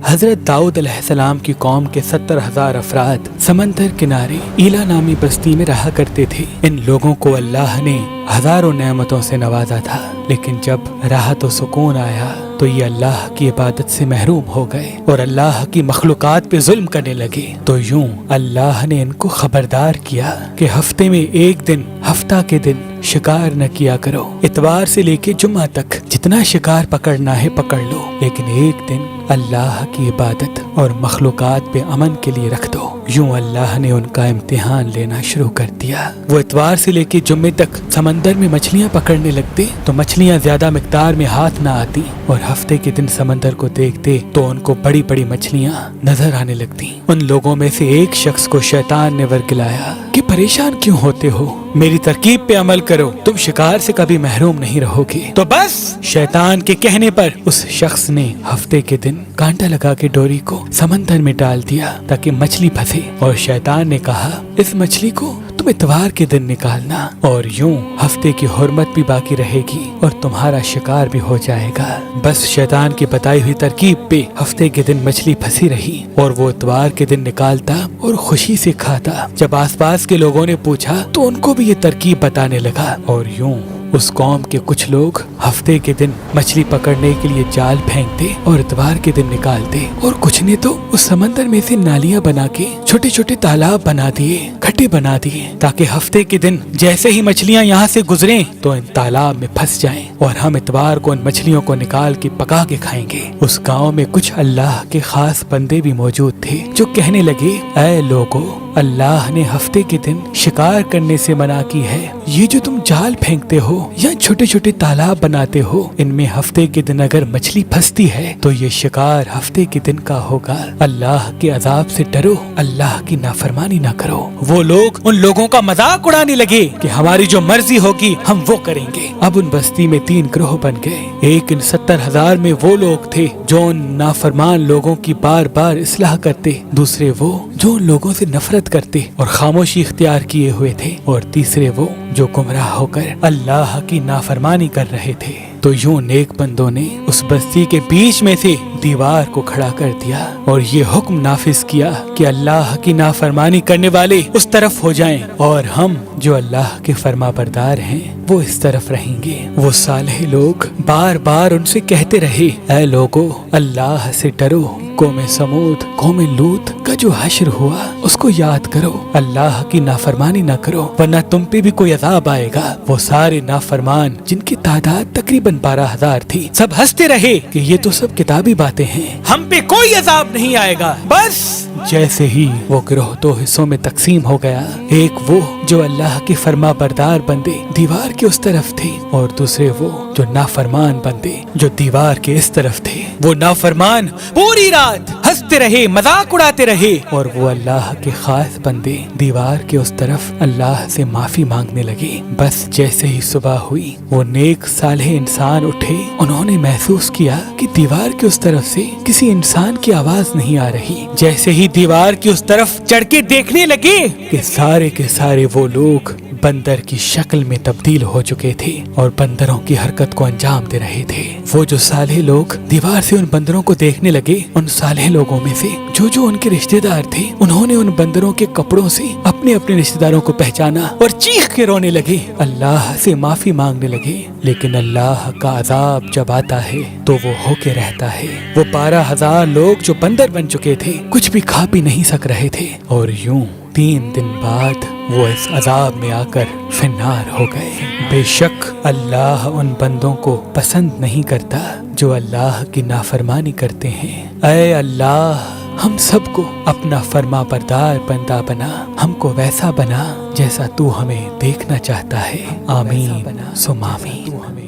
حضرت داؤد علیہ السلام کی قوم کے 70,000 افراد سمندر کنارے ایلا نامی بستی میں رہا کرتے تھے۔ ان لوگوں کو اللہ نے ہزاروں نعمتوں سے نوازا تھا، لیکن جب راحت و سکون آیا تو یہ اللہ کی عبادت سے محروم ہو گئے اور اللہ کی مخلوقات پہ ظلم کرنے لگے۔ تو یوں اللہ نے ان کو خبردار کیا کہ ہفتے میں ایک دن، ہفتہ کے دن شکار نہ کیا کرو۔ اتوار سے لے کے جمعہ تک جتنا شکار پکڑنا ہے پکڑ لو، لیکن ایک دن اللہ کی عبادت اور مخلوقات پہ امن کے لیے رکھ دو۔ یوں اللہ نے ان کا امتحان لینا شروع کر دیا۔ وہ اتوار سے لے کے جمعے تک سمندر میں مچھلیاں پکڑنے لگتے تو مچھلیاں زیادہ مقدار میں ہاتھ نہ آتی، اور ہفتے کے دن سمندر کو دیکھتے تو ان کو بڑی بڑی مچھلیاں نظر آنے لگتی۔ ان لوگوں میں سے ایک شخص کو شیطان نے ورگلایا کہ پریشان کیوں ہوتے ہو، میری ترکیب پہ عمل کرو، تم شکار سے کبھی محروم نہیں رہو گے۔ تو بس شیطان کے کہنے پر اس شخص نے ہفتے کے دن کانٹا لگا کے ڈوری کو سمندر میں ڈال دیا تاکہ مچھلی پھنسے، اور شیطان نے کہا اس مچھلی کو تم اتوار کے دن نکالنا، اور یوں ہفتے کی حرمت بھی باقی رہے گی اور تمہارا شکار بھی ہو جائے گا۔ بس شیطان کی بتائی ہوئی ترکیب پہ ہفتے کے دن مچھلی پھنسی رہی اور وہ اتوار کے دن نکالتا اور خوشی سے کھاتا۔ جب آس پاس کے لوگوں نے پوچھا تو ان کو بھی یہ ترکیب بتانے لگا، اور یوں اس قوم کے کچھ لوگ ہفتے کے دن مچھلی پکڑنے کے لیے جال پھینکتے اور اتوار کے دن نکالتے، اور کچھ نے تو اس سمندر میں سے نالیاں بنا کے چھوٹے چھوٹے تالاب بنا دیے، کھڈے بنا دیے، تاکہ ہفتے کے دن جیسے ہی مچھلیاں یہاں سے گزریں تو ان تالاب میں پھنس جائیں اور ہم اتوار کو ان مچھلیوں کو نکال کے پکا کے کھائیں گے۔ اس گاؤں میں کچھ اللہ کے خاص بندے بھی موجود تھے جو کہنے لگے، اے لوگو، اللہ نے ہفتے کے دن شکار کرنے سے منع کی ہے، یہ جو تم جال پھینکتے ہو یا چھوٹے چھوٹے تالاب بناتے ہو، ان میں ہفتے کے دن اگر مچھلی پھنستی ہے تو یہ شکار ہفتے کے دن کا ہوگا۔ اللہ کے عذاب سے ڈرو، اللہ کی نافرمانی نہ کرو۔ وہ لوگ ان لوگوں کا مذاق اڑانے لگے کہ ہماری جو مرضی ہوگی ہم وہ کریں گے۔ اب ان بستی میں 3 گروہ بن گئے۔ ایک ان 70,000 میں وہ لوگ تھے جو ان نافرمان لوگوں کی بار بار اصلاح کرتے، دوسرے وہ جو ان لوگوں سے نفرت کرتے اور خاموشی اختیار کیے ہوئے تھے، اور تیسرے وہ جو گمراہ ہو کر اللہ کی نافرمانی کر رہے تھے۔ تو یوں نیک بندوں نے اس بستی کے بیچ میں سے دیوار کو کھڑا کر دیا اور یہ حکم نافذ کیا کہ اللہ کی نافرمانی کرنے والے اس طرف ہو جائیں اور ہم جو اللہ کے فرما بردار ہیں وہ اس طرف رہیں گے۔ وہ صالح لوگ بار بار ان سے کہتے رہے، اے لوگو، اللہ سے ڈرو، قوم سمود، قوم لوط کا جو حشر ہوا اس کو یاد کرو، اللہ کی نافرمانی نہ کرو ورنہ تم پہ بھی کوئی عذاب آئے گا۔ وہ سارے نافرمان جن کی تعداد تقریباً 12,000 تھی، سب ہنستے رہے کہ یہ تو سب کتابی باتیں ہیں، ہم پہ کوئی عذاب نہیں آئے گا۔ بس جیسے ہی وہ گروہ 2 حصوں میں تقسیم ہو گیا، ایک وہ جو اللہ کے فرما بردار بندے دیوار کے اس طرف تھے، اور دوسرے وہ جو نافرمان بندے جو دیوار کے اس طرف تھے۔ وہ نافرمان پوری رات ہنستے رہے، مذاق اڑاتے رہے، اور وہ اللہ کے خاص بندے دیوار کے اس طرف اللہ سے معافی مانگنے لگے۔ بس جیسے ہی صبح ہوئی، وہ نیک صالح انسان اٹھے، انہوں نے محسوس کیا کہ دیوار کے اس طرف سے کسی انسان کی آواز نہیں آ رہی۔ جیسے ہی دیوار کی اس طرف چڑھ کے دیکھنے لگے کہ سارے کے سارے وہ لوگ بندر کی شکل میں تبدیل ہو چکے تھے اور بندروں کی حرکت کو انجام دے رہے تھے۔ وہ جو صالح لوگ دیوار سے ان بندروں کو دیکھنے لگے، ان صالح لوگوں میں سے جو ان کے رشتہ دار تھے، انہوں نے ان بندروں کے کپڑوں سے اپنے اپنے رشتہ داروں کو پہچانا اور چیخ کے رونے لگے، اللہ سے معافی مانگنے لگے۔ لیکن اللہ کا عذاب جب آتا ہے تو وہ ہو کے رہتا ہے۔ وہ 12,000 لوگ جو بندر بن چکے تھے کچھ بھی کھا پی نہیں سک رہے تھے، اور یوں 3 دن بعد وہ اس عذاب میں آ کر فنار ہو گئے۔ بے شک اللہ ان بندوں کو پسند نہیں کرتا جو اللہ کی نافرمانی کرتے ہیں۔ اے اللہ، ہم سب کو اپنا فرما بردار بندہ بنا، ہم کو ویسا بنا جیسا تو ہمیں دیکھنا چاہتا ہے۔ آمین ثم آمین۔